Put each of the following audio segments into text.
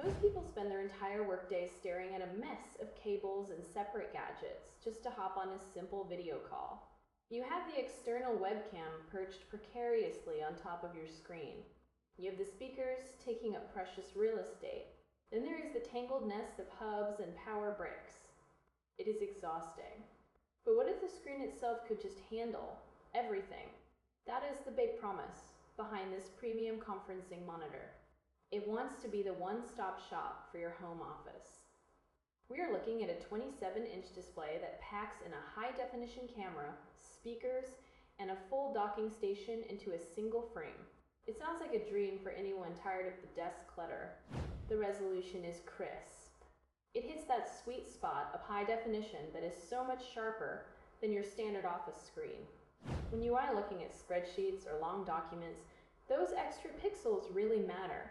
Most people spend their entire workday staring at a mess of cables and separate gadgets just to hop on a simple video call. You have the external webcam perched precariously on top of your screen. You have the speakers taking up precious real estate. Then there is the tangled nest of hubs and power bricks. It is exhausting. But what if the screen itself could just handle everything? That is the big promise behind this premium conferencing monitor. It wants to be the one-stop shop for your home office. We are looking at a 27-inch display that packs in a high-definition camera, speakers, and a full docking station into a single frame. It sounds like a dream for anyone tired of the desk clutter. The resolution is crisp. It hits that sweet spot of high definition that is so much sharper than your standard office screen. When you are looking at spreadsheets or long documents, those extra pixels really matter.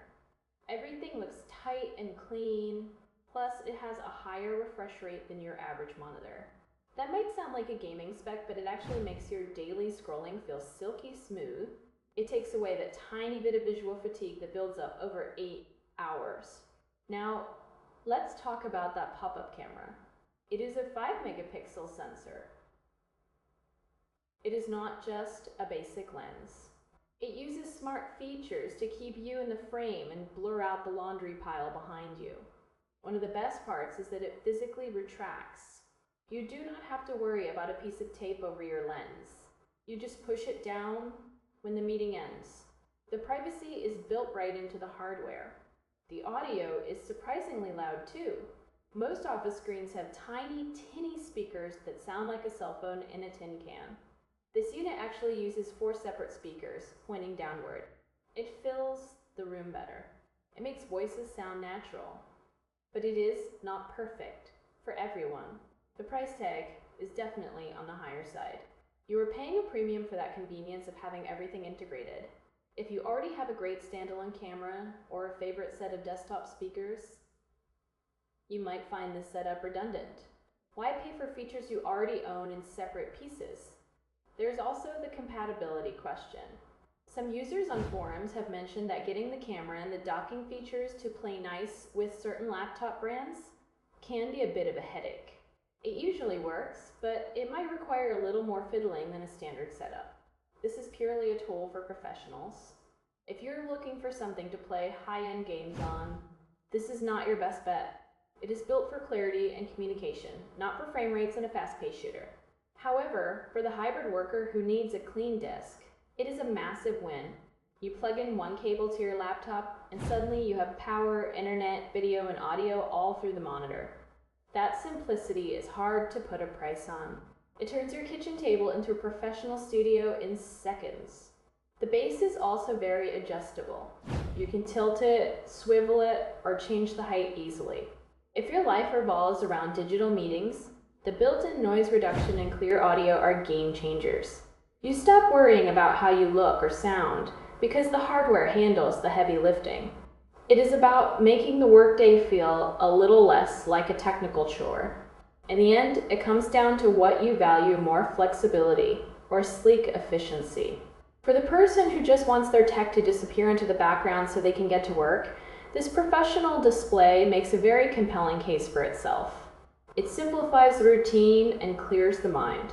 Everything looks tight and clean, plus it has a higher refresh rate than your average monitor. That might sound like a gaming spec, but it actually makes your daily scrolling feel silky smooth. It takes away that tiny bit of visual fatigue that builds up over 8 hours. Now, let's talk about that pop-up camera. It is a 5-megapixel sensor. It is not just a basic lens. It uses smart features to keep you in the frame and blur out the laundry pile behind you. One of the best parts is that it physically retracts. You do not have to worry about a piece of tape over your lens. You just push it down when the meeting ends. The privacy is built right into the hardware. The audio is surprisingly loud too. Most office screens have tiny, tinny speakers that sound like a cell phone in a tin can. This unit actually uses 4 separate speakers, pointing downward. It fills the room better. It makes voices sound natural. But it is not perfect for everyone. The price tag is definitely on the higher side. You are paying a premium for that convenience of having everything integrated. If you already have a great standalone camera or a favorite set of desktop speakers, you might find this setup redundant. Why pay for features you already own in separate pieces? There's also the compatibility question. Some users on forums have mentioned that getting the camera and the docking features to play nice with certain laptop brands can be a bit of a headache. It usually works, but it might require a little more fiddling than a standard setup. This is purely a tool for professionals. If you're looking for something to play high-end games on, this is not your best bet. It is built for clarity and communication, not for frame rates and a fast-paced shooter. However, for the hybrid worker who needs a clean desk, it is a massive win. You plug in one cable to your laptop, and suddenly you have power, internet, video, and audio all through the monitor. That simplicity is hard to put a price on. It turns your kitchen table into a professional studio in seconds. The base is also very adjustable. You can tilt it, swivel it, or change the height easily. If your life revolves around digital meetings, the built-in noise reduction and clear audio are game changers. You stop worrying about how you look or sound because the hardware handles the heavy lifting. It is about making the workday feel a little less like a technical chore. In the end, it comes down to what you value more: flexibility or sleek efficiency. For the person who just wants their tech to disappear into the background so they can get to work, this professional display makes a very compelling case for itself. It simplifies the routine and clears the mind.